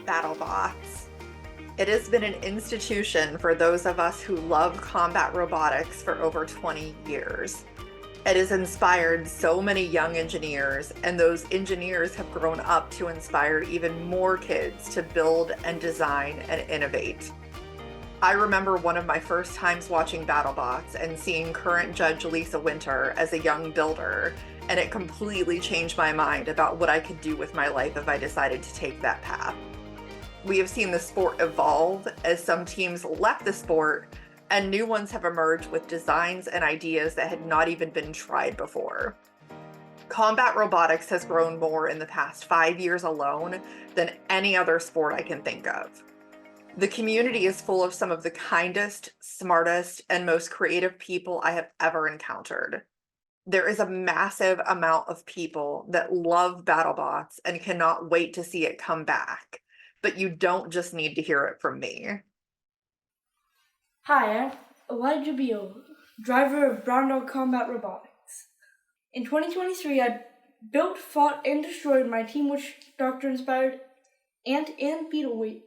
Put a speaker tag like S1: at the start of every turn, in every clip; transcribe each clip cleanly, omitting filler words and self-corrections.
S1: BattleBots. It has been an institution for those of us who love combat robotics for over 20 years. It has inspired so many young engineers, and those engineers have grown up to inspire even more kids to build and design and innovate. I remember one of my first times watching BattleBots and seeing current Judge Lisa Winter as a young builder, and it completely changed my mind about what I could do with my life if I decided to take that path. We have seen the sport evolve as some teams left the sport and new ones have emerged with designs and ideas that had not even been tried before. Combat robotics has grown more in the past 5 years alone than any other sport I can think of. The community is full of some of the kindest, smartest, and most creative people I have ever encountered. There is a massive amount of people that love BattleBots and cannot wait to see it come back. But you don't just need to hear it from me.
S2: Hi, I'm Elijah Beal, driver of Brown Dog Combat Robotics. In 2023, I built, fought, and destroyed my Team Witch Doctor-inspired ant and beetle weight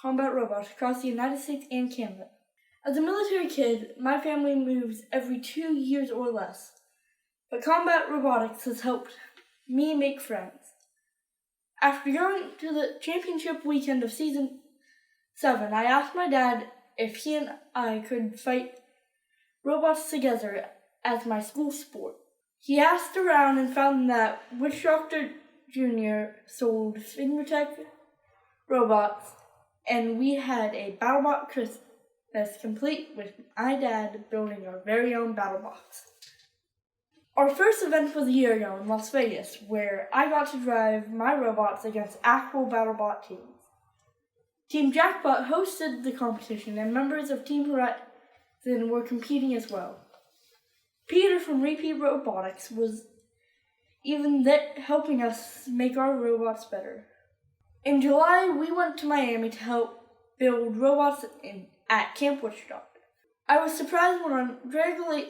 S2: combat robots across the United States and Canada. As a military kid, my family moves every 2 years or less, but combat robotics has helped me make friends. After going to the championship weekend of Season 7, I asked my dad if he and I could fight robots together as my school sport. He asked around and found that Witch Doctor Jr. sold fingertech robots, and we had a BattleBot Christmas complete with my dad building our very own BattleBots. Our first event was a year ago in Las Vegas, where I got to drive my robots against actual BattleBot teams. Team Jackpot hosted the competition, and members of Team Horizon were competing as well. Peter from Repeat Robotics was even there helping us make our robots better. In July, we went to Miami to help build robots at Camp Witch Doctor. I was surprised when Andrea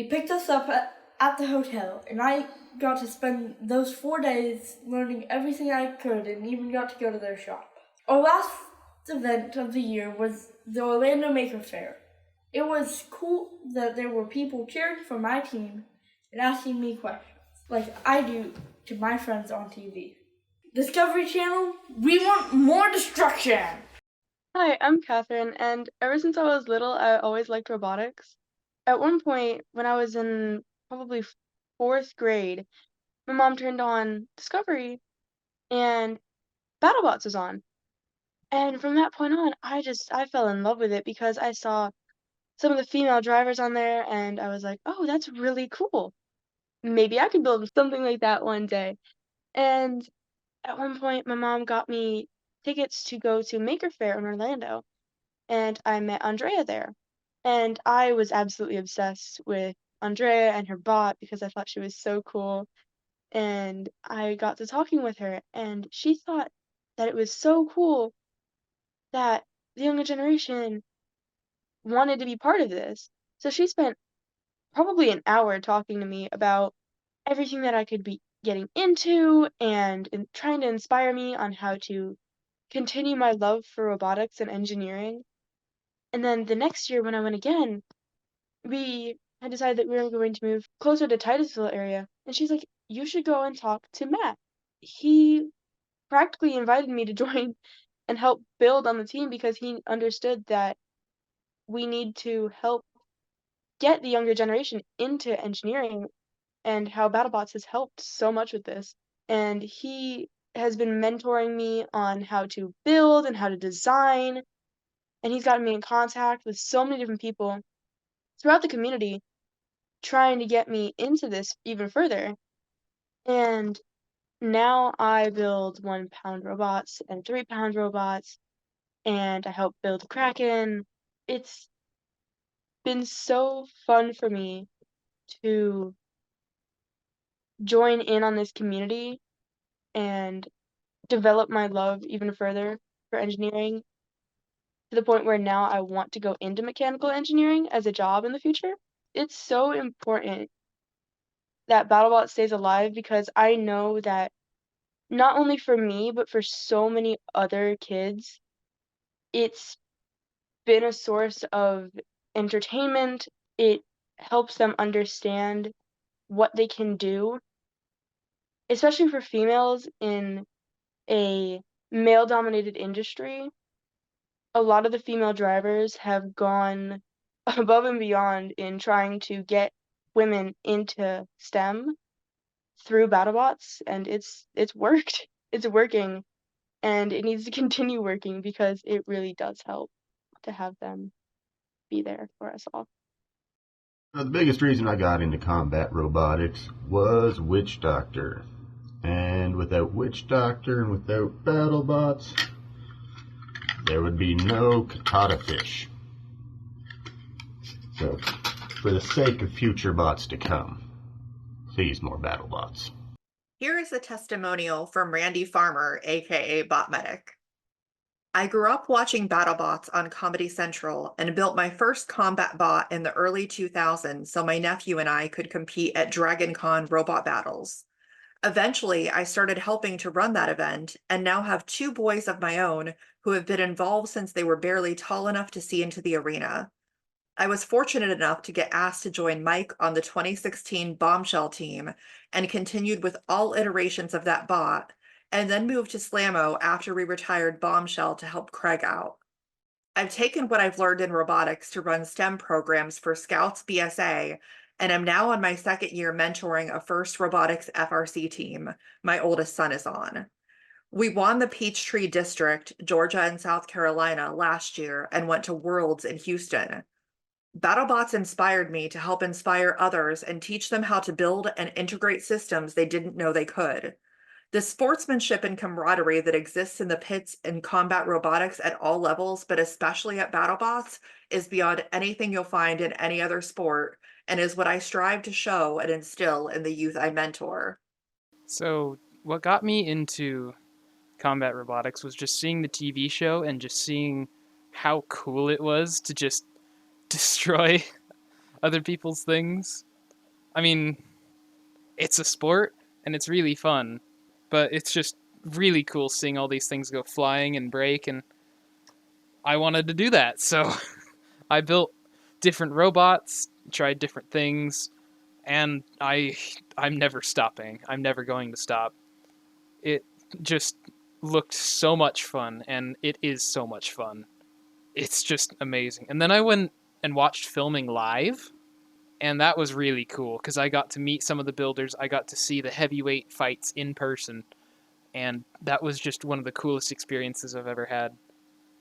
S2: picked us up at the hotel, and I got to spend those 4 days learning everything I could and even got to go to their shop. Our last event of the year was the Orlando Maker Faire. It was cool that there were people cheering for my team and asking me questions, like I do to my friends on TV. Discovery Channel, we want more destruction!
S3: Hi, I'm Katherine, and ever since I was little, I always liked robotics. At one point, when I was in probably fourth grade, my mom turned on Discovery, and BattleBots was on. And from that point on, I fell in love with it because I saw some of the female drivers on there, and I was like, oh, that's really cool. Maybe I could build something like that one day. And at one point, my mom got me tickets to go to Maker Faire in Orlando, and I met Andrea there. And I was absolutely obsessed with Andrea and her bot because I thought she was so cool. And I got to talking with her, and she thought that it was so cool that the younger generation wanted to be part of this. So she spent probably an hour talking to me about everything that I could be getting into and trying to inspire me on how to continue my love for robotics and engineering. And then the next year when I went again, we had decided that we were going to move closer to Titusville area. And she's like, you should go and talk to Matt. He practically invited me to join and help build on the team because he understood that we need to help get the younger generation into engineering and how BattleBots has helped so much with this. And he has been mentoring me on how to build and how to design. And he's gotten me in contact with so many different people throughout the community trying to get me into this even further. And now I build 1-pound robots and 3-pound robots, and I help build Kraken. It's been so fun for me to join in on this community and develop my love even further for engineering to the point where now I want to go into mechanical engineering as a job in the future. It's so important that BattleBot stays alive because I know that not only for me, but for so many other kids. It's been a source of entertainment. It helps them understand what they can do, especially for females in a male-dominated industry. A lot of the female drivers have gone above and beyond in trying to get women into STEM through BattleBots, and it's worked. It's working, and it needs to continue working because it really does help to have them be there for us all.
S4: The biggest reason I got into combat robotics was Witch Doctor. And without Witch Doctor and without BattleBots, there would be no Katata fish. So, for the sake of future bots to come, please more BattleBots.
S1: Here is a testimonial from Randy Farmer, aka Bot Medic. I grew up watching BattleBots on Comedy Central and built my first combat bot in the early 2000s so my nephew and I could compete at Dragon Con robot battles. Eventually, I started helping to run that event and now have 2 boys of my own who have been involved since they were barely tall enough to see into the arena. I was fortunate enough to get asked to join Mike on the 2016 Bombshell team and continued with all iterations of that bot, and then moved to Slammo after we retired Bombshell to help Craig out. I've taken what I've learned in robotics to run STEM programs for Scouts BSA, and I'm now on my 2nd year mentoring a FIRST Robotics FRC team my oldest son is on. We won the Peachtree District, Georgia and South Carolina last year and went to Worlds in Houston. BattleBots inspired me to help inspire others and teach them how to build and integrate systems they didn't know they could. The sportsmanship and camaraderie that exists in the pits in combat robotics at all levels, but especially at BattleBots, is beyond anything you'll find in any other sport and is what I strive to show and instill in the youth I mentor.
S5: So, what got me into combat robotics was just seeing the TV show and just seeing how cool it was to just destroy other people's things. I mean, it's a sport and it's really fun, but it's just really cool seeing all these things go flying and break, and I wanted to do that. So I built different robots, tried different things, and I'm never stopping. I'm never going to stop. It just looked so much fun, and it is so much fun. It's just amazing. And then I went and watched filming live, and that was really cool because I got to meet some of the builders. I got to see the heavyweight fights in person, and that was just one of the coolest experiences I've ever had.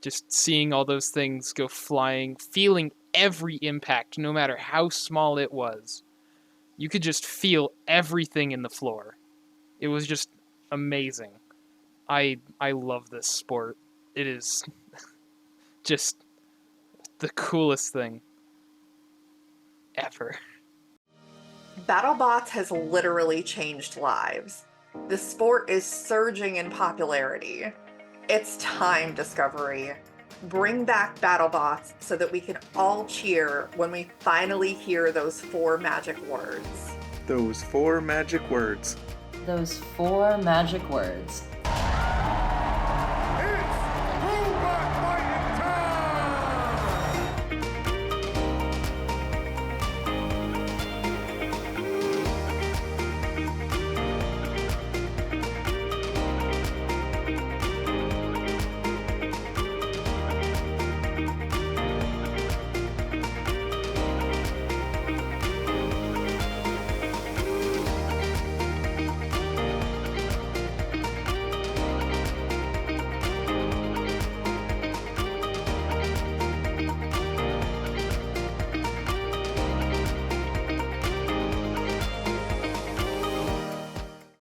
S5: Just seeing all those things go flying, feeling every impact, no matter how small it was. You could just feel everything in the floor. It was just amazing. I love this sport. It is just the coolest thing ever.
S1: BattleBots has literally changed lives. The sport is surging in popularity. It's time, Discovery. Bring back BattleBots so that we can all cheer when we finally hear those 4 magic words.
S6: Those 4 magic words.
S7: Those 4 magic words.